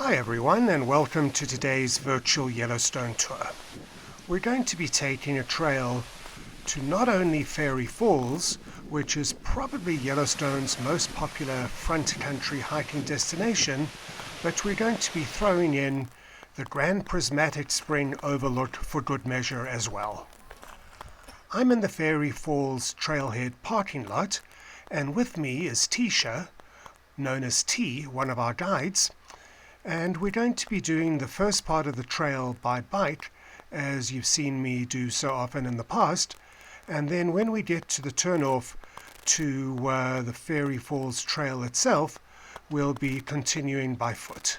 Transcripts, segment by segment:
Hi everyone, and welcome to today's virtual Yellowstone tour. We're going to be taking a trail to not only Fairy Falls, which is probably Yellowstone's most popular front country hiking destination, but we're going to be throwing in the Grand Prismatic Spring Overlook for good measure as well. I'm in the Fairy Falls Trailhead parking lot, and with me is Tisha, known as T, one of our guides, and we're going to be doing the first part of the trail by bike, as you've seen me do so often in the past, and then when we get to the turnoff to the Fairy Falls trail itself, we'll be continuing by foot.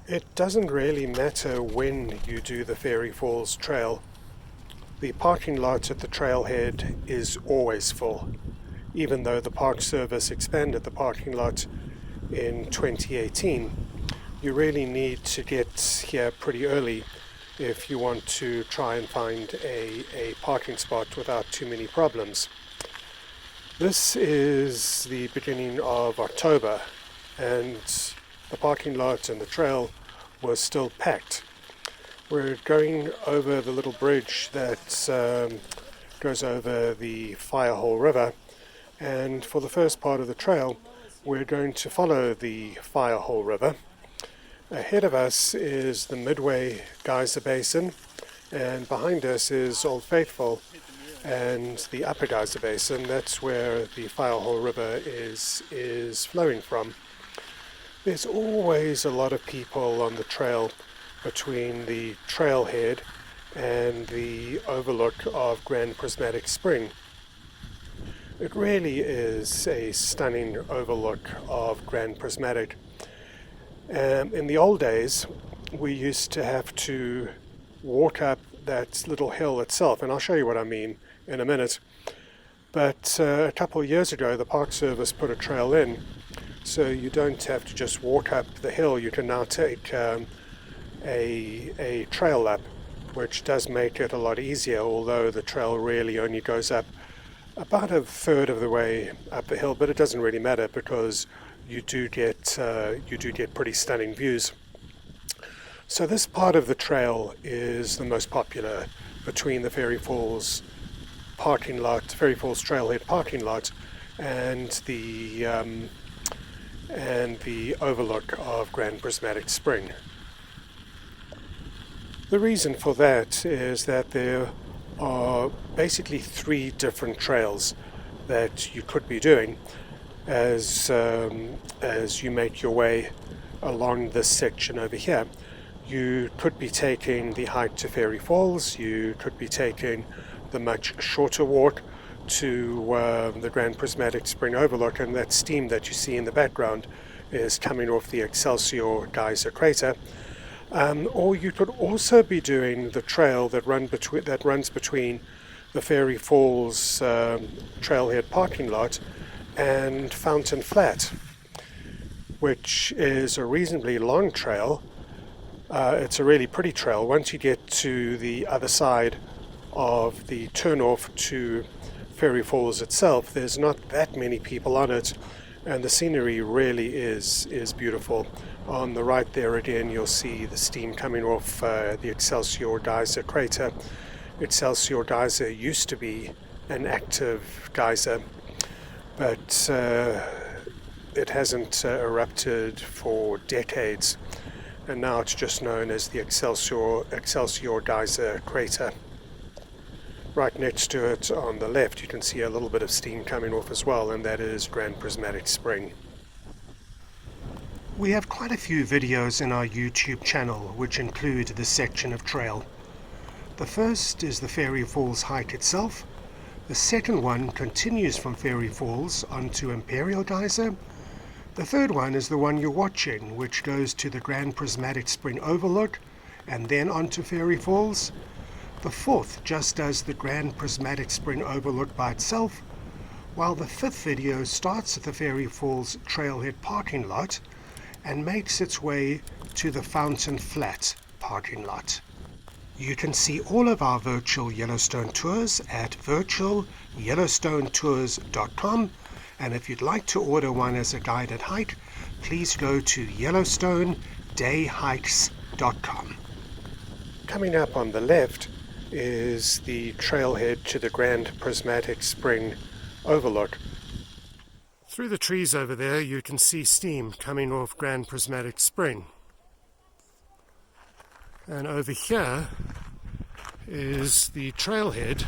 It doesn't really matter when you do the Fairy Falls trail. The parking lot at the trailhead is always full, even though the Park Service expanded the parking lot in 2018. You really need to get here pretty early if you want to try and find a parking spot without too many problems. This is the beginning of October, and the parking lot and the trail was still packed. We're going over the little bridge that goes over the Firehole River, and for the first part of the trail we're going to follow the Firehole River. Ahead of us is the Midway Geyser Basin, and behind us is Old Faithful and the Upper Geyser Basin. That's where the Firehole River is flowing from. There's always a lot of people on the trail between the trailhead and the overlook of Grand Prismatic Spring. It really is a stunning overlook of Grand Prismatic. In the old days, we used to have to walk up that little hill itself, and I'll show you what I mean in a minute. But a couple of years ago, the Park Service put a trail in, so you don't have to just walk up the hill. You can now take a trail lap, which does make it a lot easier, although the trail really only goes up about a third of the way up the hill, but it doesn't really matter because you do get pretty stunning views. So this part of the trail is the most popular between the Fairy Falls parking lot, Fairy Falls Trailhead parking lot, and the overlook of Grand Prismatic Spring. The reason for that is that there are basically three different trails that you could be doing as you make your way along this section over here. You could be taking the hike to Fairy Falls, you could be taking the much shorter walk to the Grand Prismatic Spring Overlook, and that steam that you see in the background is coming off the Excelsior Geyser crater. Or you could also be doing the trail that runs between the Fairy Falls Trailhead parking lot and Fountain Flat, which is a reasonably long trail. It's a really pretty trail. Once you get to the other side of the turnoff to Fairy Falls itself, there's not that many people on it, and the scenery really is beautiful. On the right there again, you'll see the steam coming off the Excelsior Geyser crater. Excelsior Geyser used to be an active geyser, but it hasn't erupted for decades, and now it's just known as the Excelsior Geyser crater. Right next to it on the left, you can see a little bit of steam coming off as well, and that is Grand Prismatic Spring. We have quite a few videos in our YouTube channel which include this section of trail. The first is the Fairy Falls hike itself. The second one continues from Fairy Falls onto Imperial Geyser. The third one is the one you're watching, which goes to the Grand Prismatic Spring Overlook and then onto Fairy Falls. The fourth just does the Grand Prismatic Spring Overlook by itself, while the fifth video starts at the Fairy Falls Trailhead parking lot and makes its way to the Fountain Flat parking lot. You can see all of our virtual Yellowstone tours at virtualyellowstonetours.com, And if you'd like to order one as a guided hike, please go to YellowstoneDayHikes.com. Coming up on the left is the trailhead to the Grand Prismatic Spring Overlook. Through the trees over there you can see steam coming off Grand Prismatic Spring. And over here is the trailhead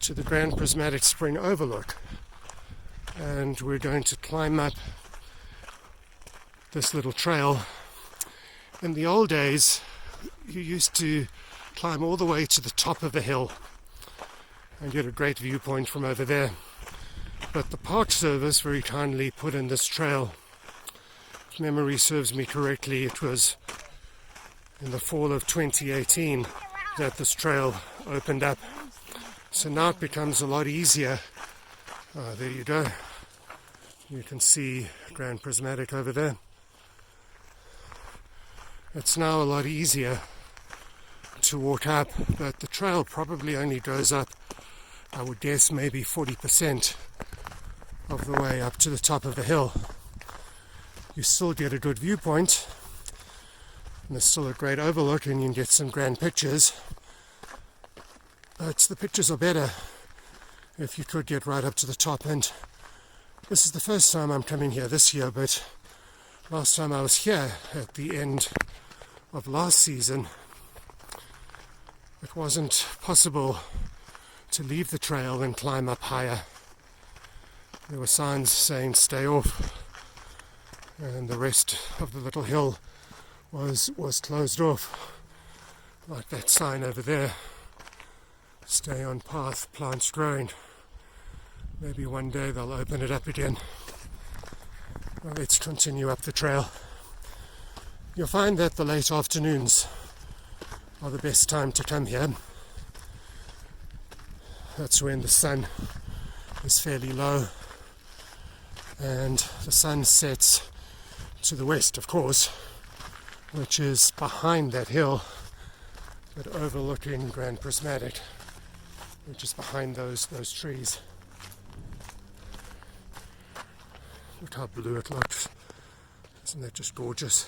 to the Grand Prismatic Spring Overlook. And we're going to climb up this little trail. In the old days, you used to climb all the way to the top of the hill and get a great viewpoint from over there. But the Park Service very kindly put in this trail. If memory serves me correctly, it was in the fall of 2018 that this trail opened up. So now it becomes a lot easier. There you go. You can see Grand Prismatic over there. It's now a lot easier to walk up, but the trail probably only goes up, I would guess, maybe 40% of the way up to the top of the hill. You still get a good viewpoint, and there's still a great overlook, and you can get some grand pictures. But the pictures are better if you could get right up to the top. And this is the first time I'm coming here this year, but last time I was here at the end of last season, it wasn't possible to leave the trail and climb up higher. There were signs saying stay off, and the rest of the little hill was closed off, like that sign over there, stay on path, plants growing. Maybe one day they'll open it up again. Well, let's continue up the trail. You'll find that the late afternoons are the best time to come here. That's when the sun is fairly low and the sun sets to the west, of course, which is behind that hill, but overlooking Grand Prismatic, which is behind those trees. Look how blue it looks. Isn't that just gorgeous?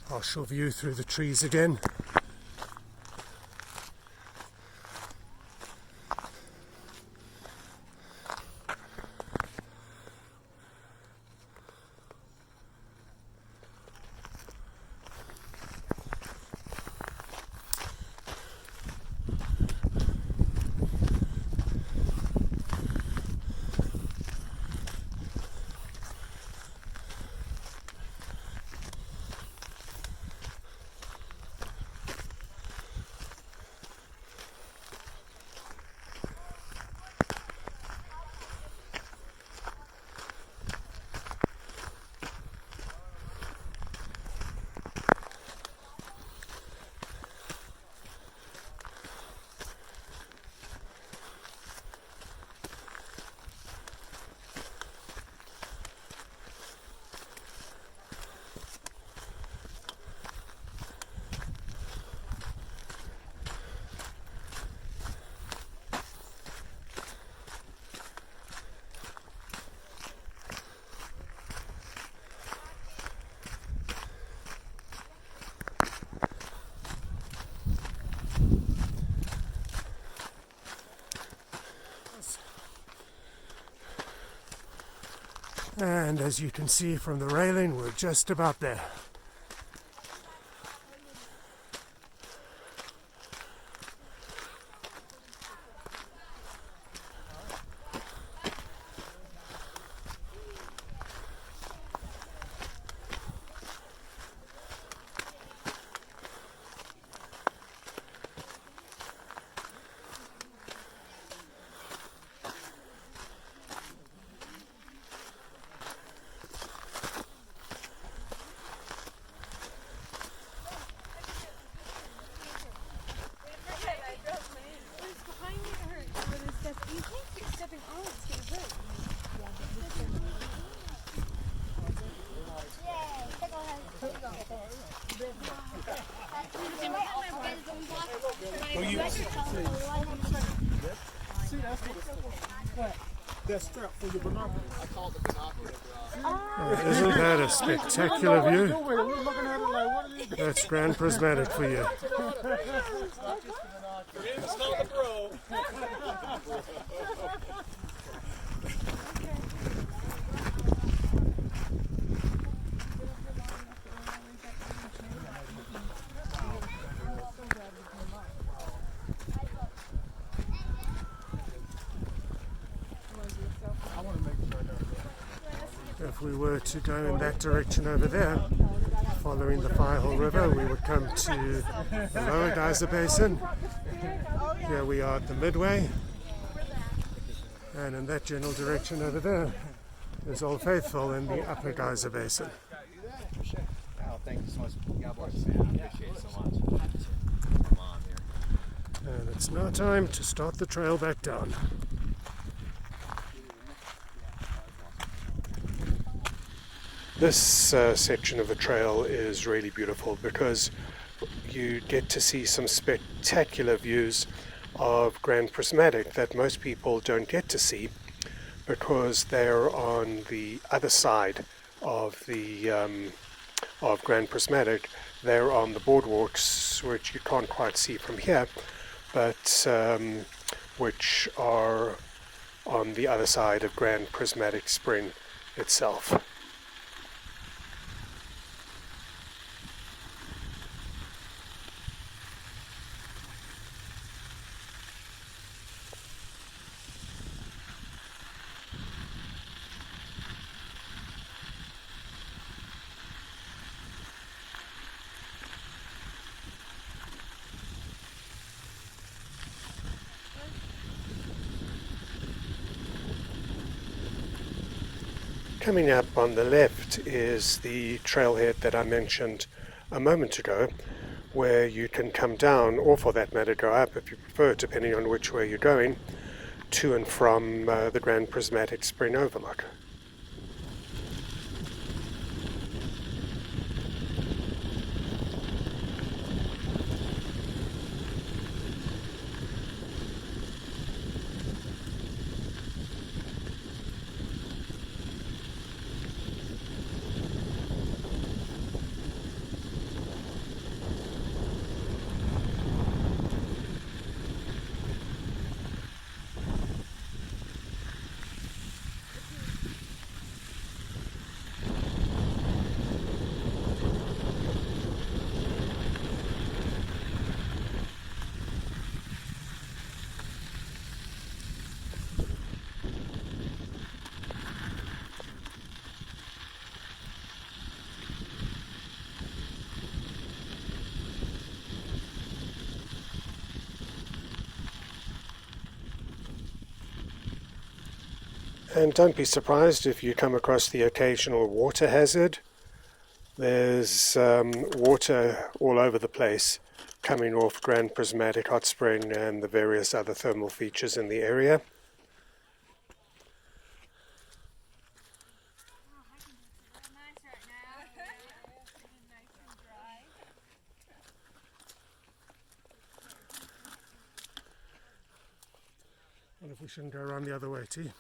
Partial view through the trees again. And as you can see from the railing, we're just about there. That strap for your binoculars. I call it the binoculars. Isn't that a spectacular view? We're looking at it like, what are these? That's Grand Prismatic for you. It's not the pro. If we were to go in that direction over there, following the Firehole River, we would come to the Lower Geyser Basin. Here we are at the midway, and in that general direction over there is Old Faithful in the Upper Geyser Basin. Oh, thank you so much. God bless you. I appreciate it so much. Come on here. And it's now time to start the trail back down. This section of the trail is really beautiful because you get to see some spectacular views of Grand Prismatic that most people don't get to see because they're on the other side of the of Grand Prismatic. They're on the boardwalks, which you can't quite see from here, but which are on the other side of Grand Prismatic Spring itself. Coming up on the left is the trailhead that I mentioned a moment ago, where you can come down, or for that matter go up if you prefer, depending on which way you're going, to and from the Grand Prismatic Spring Overlook. And don't be surprised if you come across the occasional water hazard. There's water all over the place coming off Grand Prismatic Hot Spring and the various other thermal features in the area. What if we shouldn't go around the other way, T?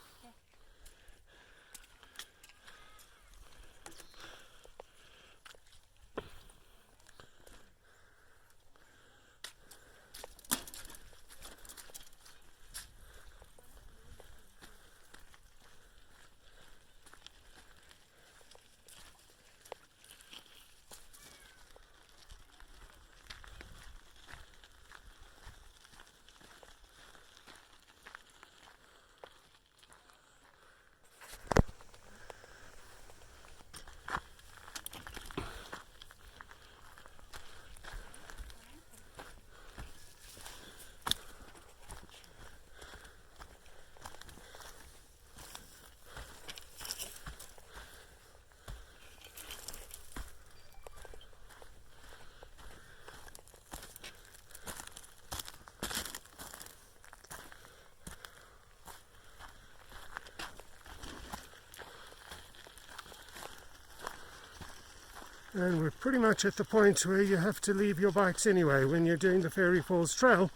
And we're pretty much at the point where you have to leave your bikes anyway. When you're doing the Fairy Falls Trail,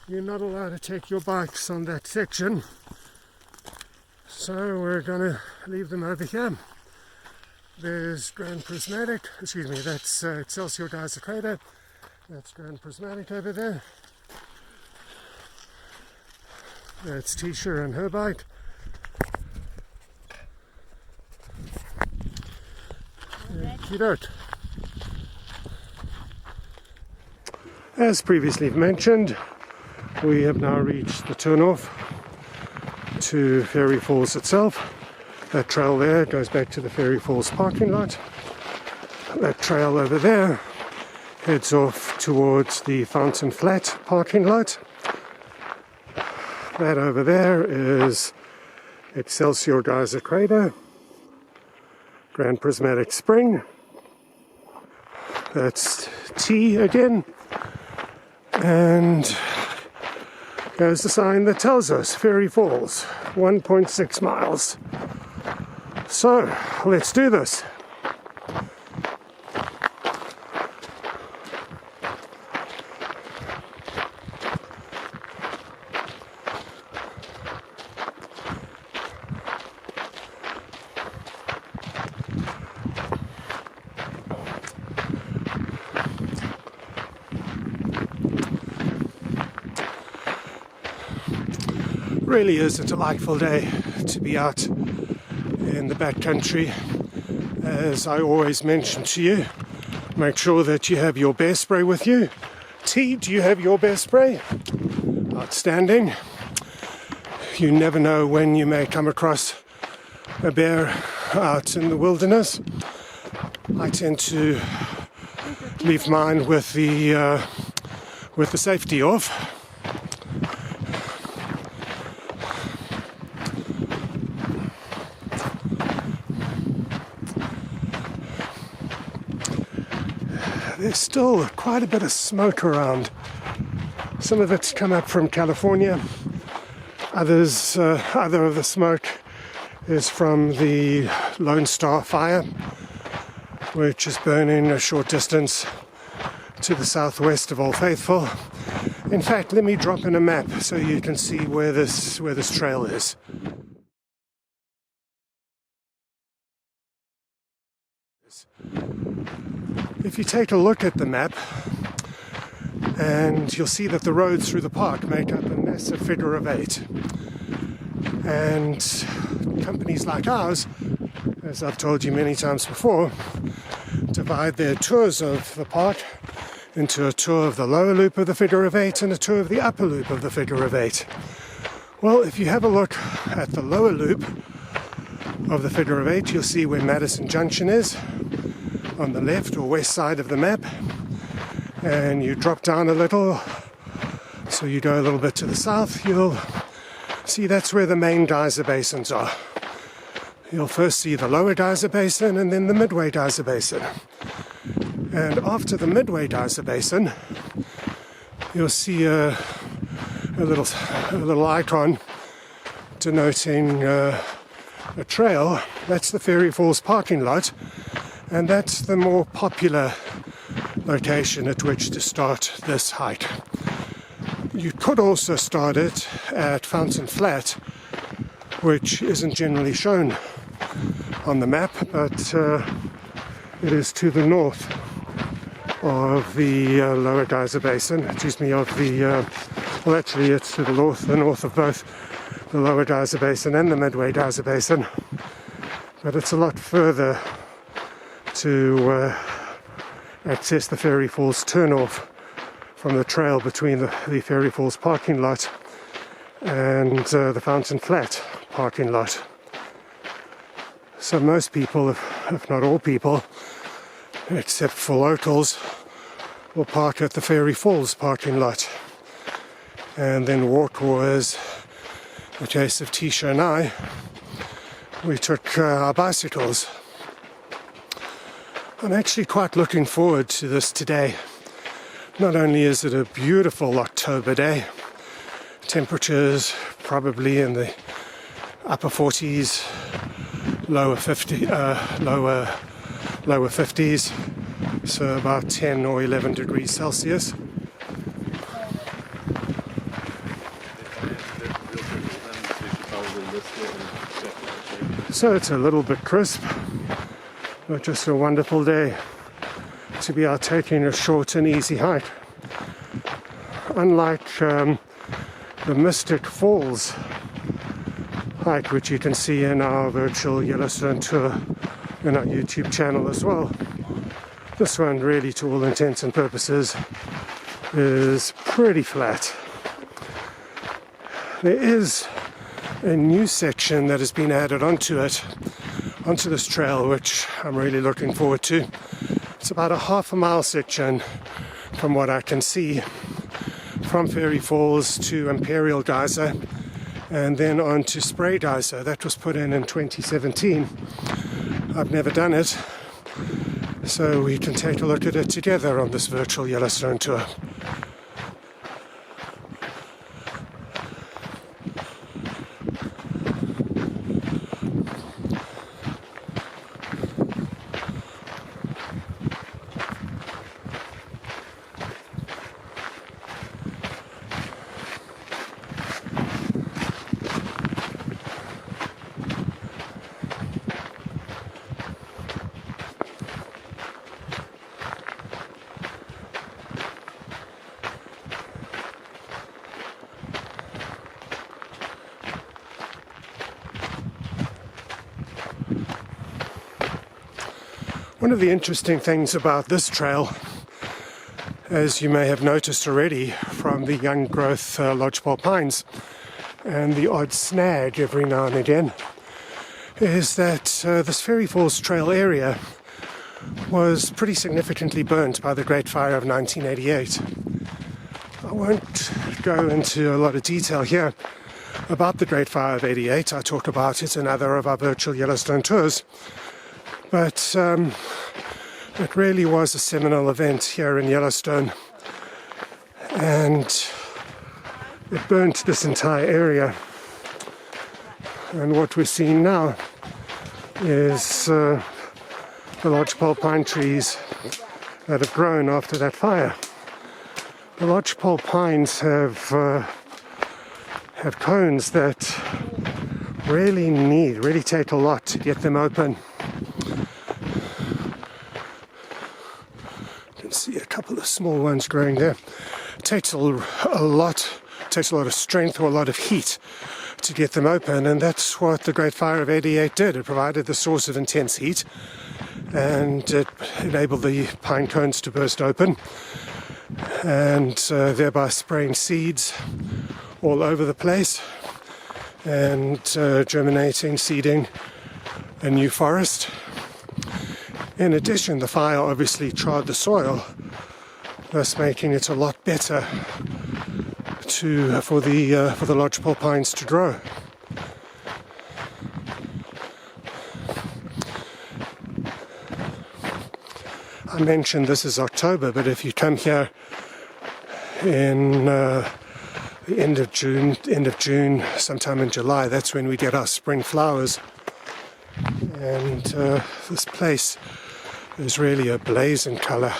you're not allowed to take your bikes on that section. So we're going to leave them over here. There's Grand Prismatic, that's Excelsior Geyser Crater. That's Grand Prismatic over there. That's Tisha and her bike. As previously mentioned, we have now reached the turnoff to Fairy Falls itself. That trail there goes back to the Fairy Falls parking lot. That trail over there heads off towards the Fountain Flat parking lot. That over there is Excelsior Geyser Crater, Grand Prismatic Spring. That's T again. And there's the sign that tells us Fairy Falls, 1.6 miles. So, let's do this. Really is a delightful day to be out in the backcountry. As I always mention to you, make sure that you have your bear spray with you. T, do you have your bear spray? Outstanding. You never know when you may come across a bear out in the wilderness. I tend to leave mine with the safety off. There's still quite a bit of smoke around. Some of it's come up from California. Other of the smoke is from the Lone Star fire, which is burning a short distance to the southwest of Old Faithful. In fact, let me drop in a map so you can see where this trail is. If you take a look at the map, and you'll see that the roads through the park make up a massive figure of 8. And companies like ours, as I've told you many times before, divide their tours of the park into a tour of the lower loop of the figure of 8 and a tour of the upper loop of the figure of 8. Well, if you have a look at the lower loop of the figure of 8, you'll see where Madison Junction is, on the left or west side of the map, and you drop down a little, so you go a little bit to the south, you'll see that's where the main geyser basins are. You'll first see the lower geyser basin and then the midway geyser basin. And after the midway geyser basin, you'll see a little icon denoting a trail. That's the Fairy Falls parking lot. And that's the more popular location at which to start this hike. You could also start it at Fountain Flat, which isn't generally shown on the map, but it is to the north of the lower geyser basin. Well, actually it's to the north of both the lower geyser basin and the midway geyser basin, but it's a lot further to access the Fairy Falls turnoff from the trail between the Fairy Falls parking lot and the Fountain Flat parking lot. So most people, if not all people, except for locals, will park at the Fairy Falls parking lot and then walk, or as in the case of Tisha and I, we took our bicycles. I'm actually quite looking forward to this today. Not only is it a beautiful October day, temperatures probably in the upper 40s, lower lower 50s, so about 10 or 11 degrees Celsius. So it's a little bit crisp, but just a wonderful day to be out taking a short and easy hike. Unlike the Mystic Falls hike, which you can see in our virtual Yellowstone tour in our YouTube channel as well, this one really, to all intents and purposes, is pretty flat. There is a new section that has been added onto this trail, which I'm really looking forward to. It's about a half-a-mile section from what I can see, from Fairy Falls to Imperial Geyser and then on to Spray Geyser. That was put in 2017. I've never done it, so we can take a look at it together on this virtual Yellowstone tour. One of the interesting things about this trail, as you may have noticed already from the young growth lodgepole pines and the odd snag every now and again, is that this Fairy Falls trail area was pretty significantly burnt by the Great Fire of 1988. I won't go into a lot of detail here about the Great Fire of 88. I talk about it in other of our virtual Yellowstone tours. But it really was a seminal event here in Yellowstone, and it burnt this entire area. And what we're seeing now is the lodgepole pine trees that have grown after that fire. The lodgepole pines have cones that really take a lot to get them open. See a couple of small ones growing there. It takes a lot of strength or a lot of heat to get them open, and that's what the Great Fire of 88 did. It provided the source of intense heat, and it enabled the pine cones to burst open, and thereby spraying seeds all over the place and germinating, seeding a new forest. In addition, the fire obviously charred the soil, thus making it a lot better for the lodgepole pines to grow. I mentioned this is October, but if you come here in the end of June, sometime in July, that's when we get our spring flowers, and this place is really ablaze in color.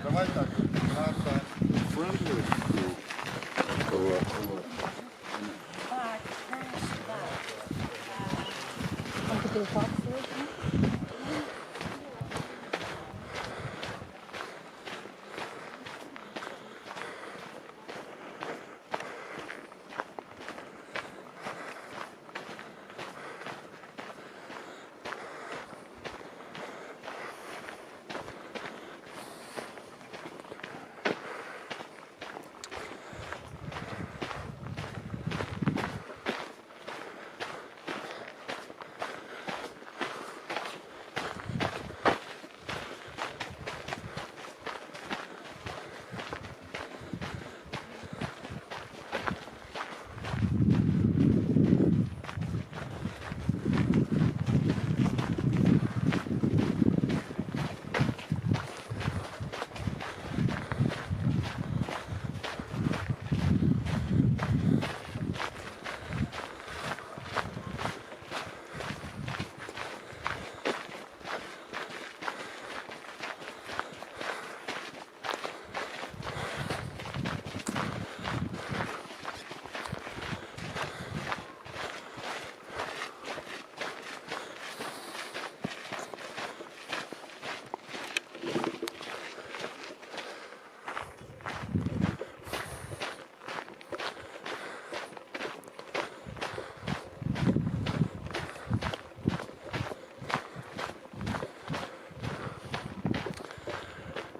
Давай так, наша friendly.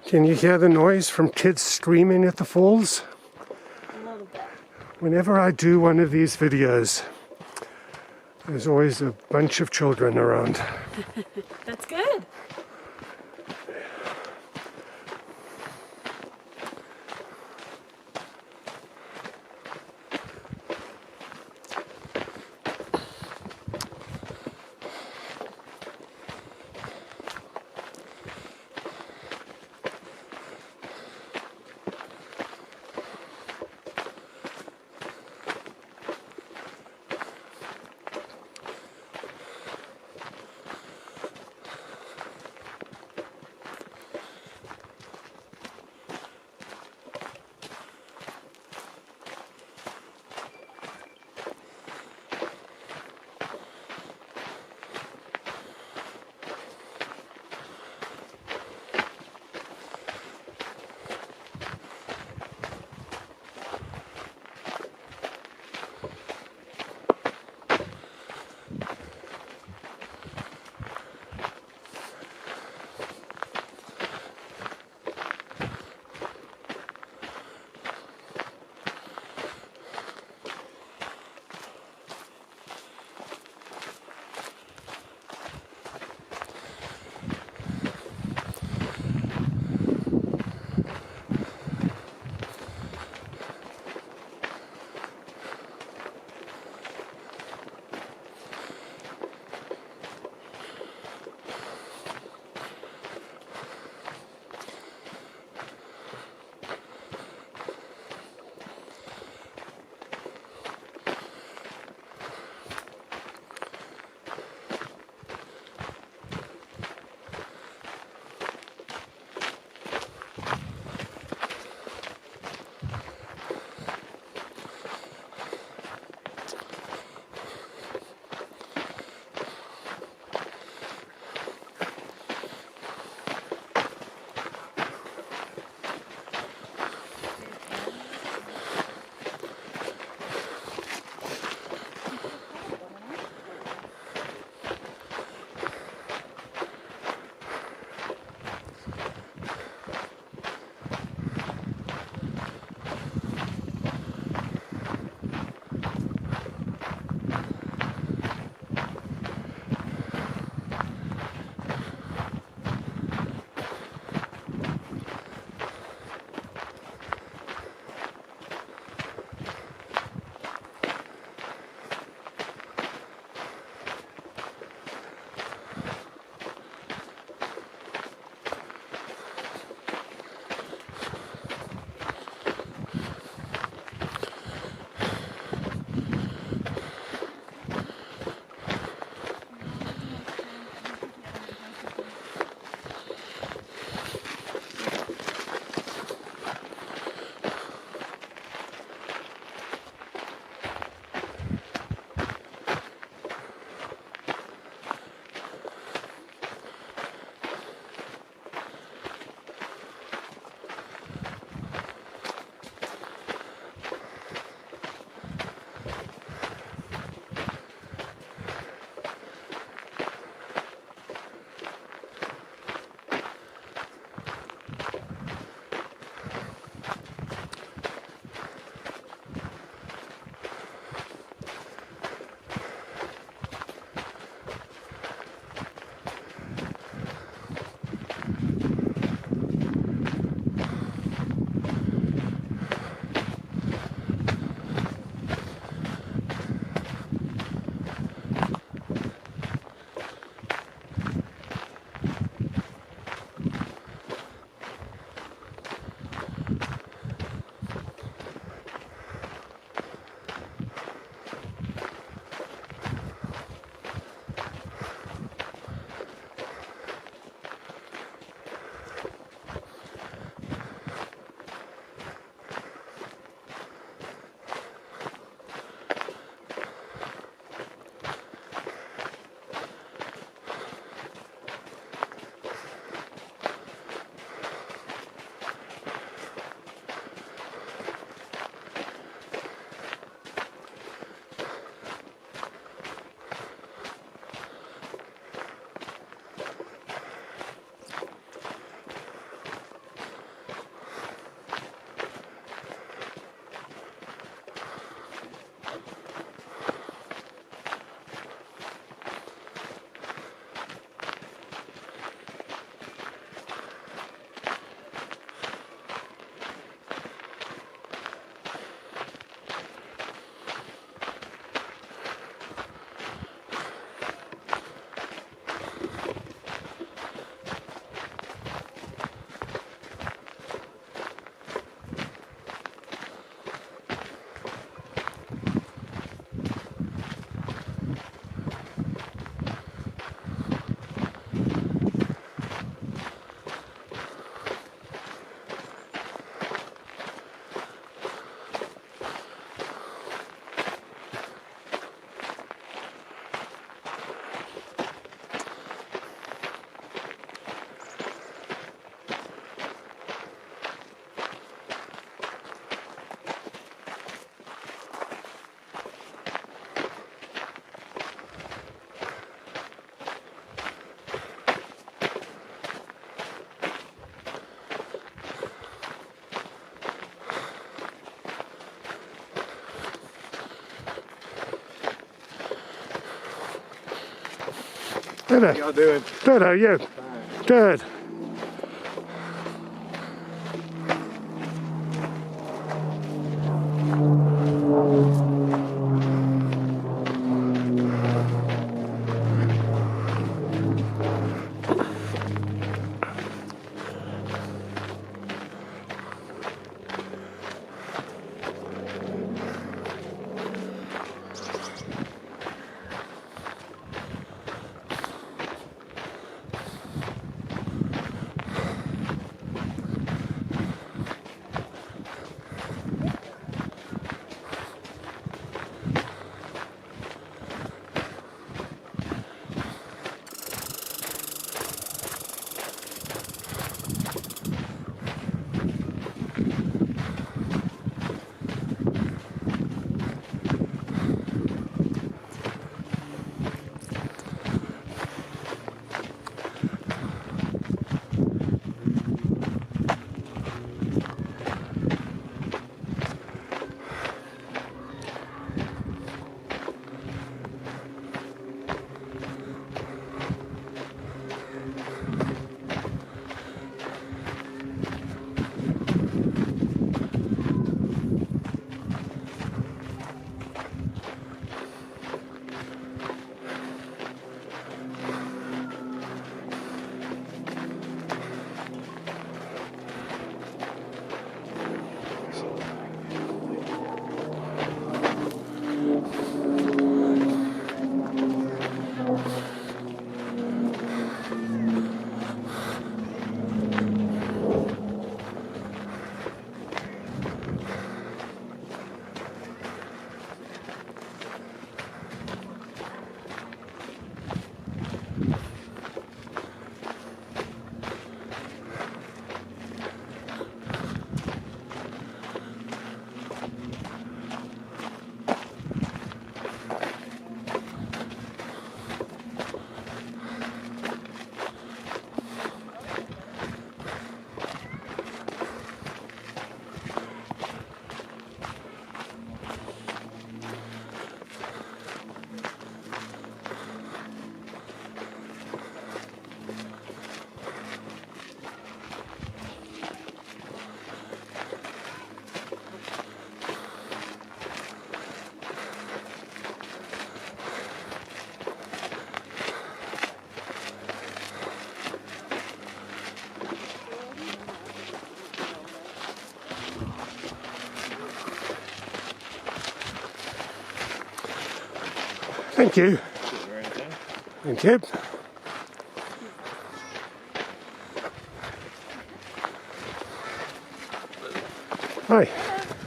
Can you hear the noise from kids screaming at the falls? A little bit. Whenever I do one of these videos, there's always a bunch of children around. That's good. Good. How y'all doing? Good, how are you? Good. Thank you. Thank you. Hi.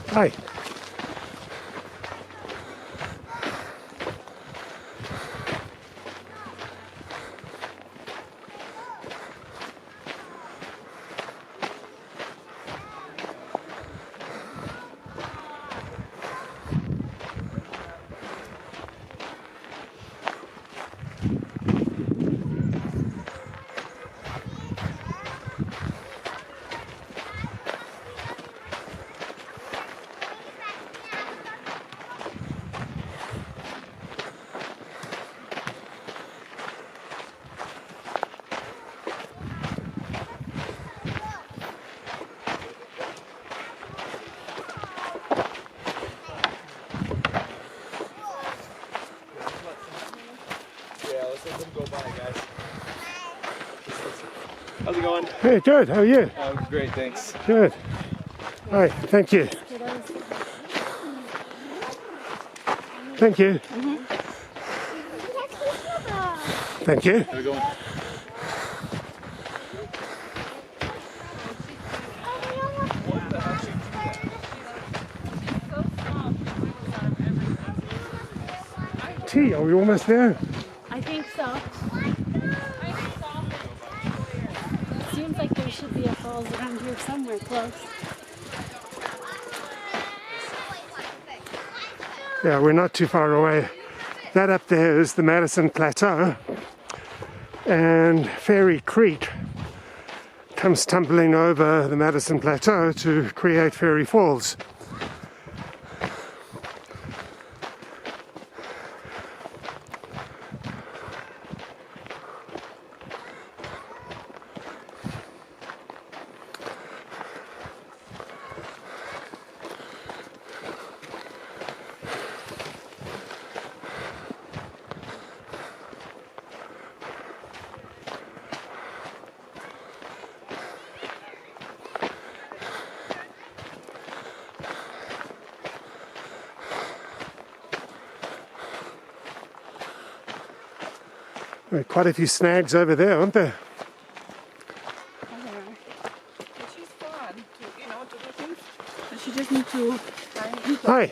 Hi. Yeah, let's let them go by, guys. How's it going? Hey, good. How are you? Great, thanks. Good. Hi. Thank you. Thank you. Thank you. How we going? Tea, are we almost there? I think so. Seems like there should be a falls around here somewhere close. Yeah, we're not too far away. That up there is the Madison Plateau, and Fairy Creek comes tumbling over the Madison Plateau to create Fairy Falls. Quite a few snags over there, aren't there? But she's fun to, to do things. But she just needs to find people. Hi.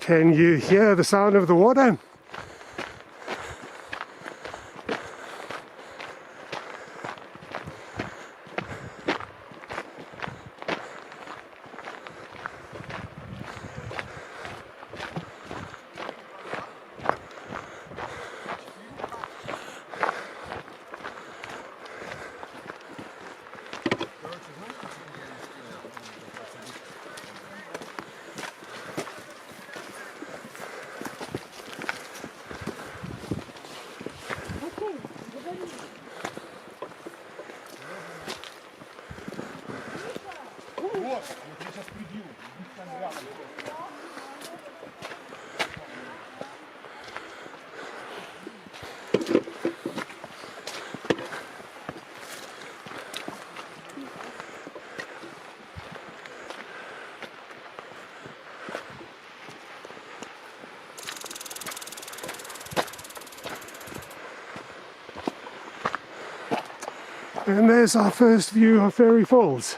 Can you hear the sound of the water? And there's our first view of Fairy Falls.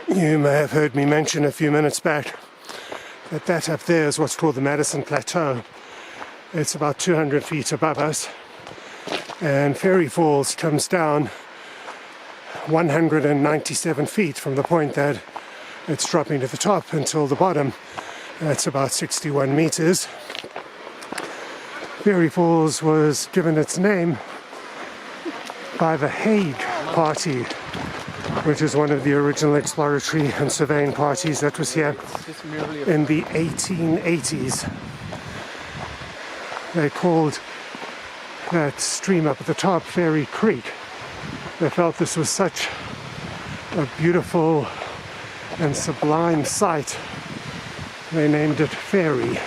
You may have heard me mention a few minutes back that that up there is what's called the Madison Plateau. It's about 200 feet above us, and Fairy Falls comes down 197 feet from the point that it's dropping to the top until the bottom. That's about 61 meters. Fairy Falls was given its name by the Hague Party, which is one of the original exploratory and surveying parties that was here in the 1880s. They called that stream up at the top Fairy Creek. They felt this was such a beautiful and sublime sight, they named it Fairy.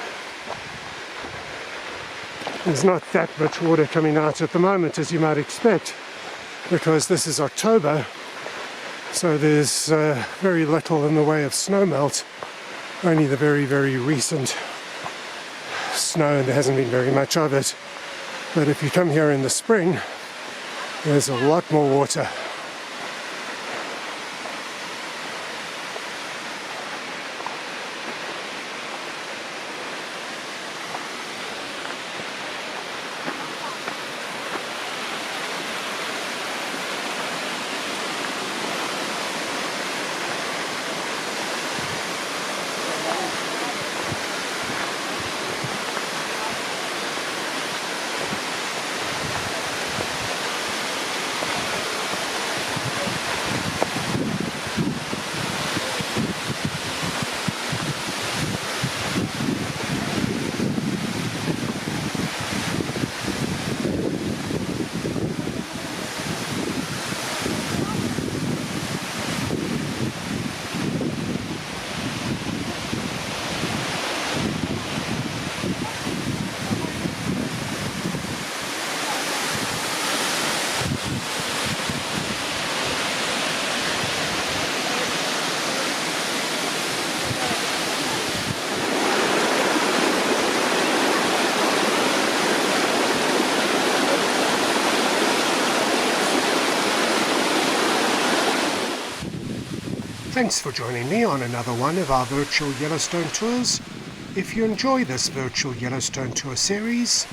There's not that much water coming out at the moment, as you might expect, because this is October, so there's very little in the way of snow melt, only the very, very recent snow, and there hasn't been very much of it. But if you come here in the spring, there's a lot more water. Thanks for joining me on another one of our virtual Yellowstone tours. If you enjoy this virtual Yellowstone tour series,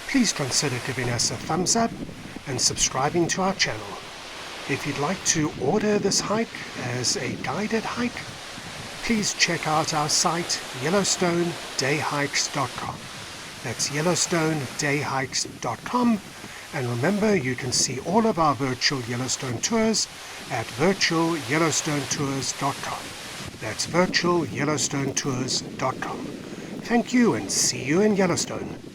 please consider giving us a thumbs up and subscribing to our channel. If you'd like to order this hike as a guided hike, please check out our site yellowstonedayhikes.com. That's yellowstonedayhikes.com. And remember, you can see all of our virtual Yellowstone tours at virtualyellowstonetours.com. That's virtualyellowstonetours.com. Thank you and see you in Yellowstone.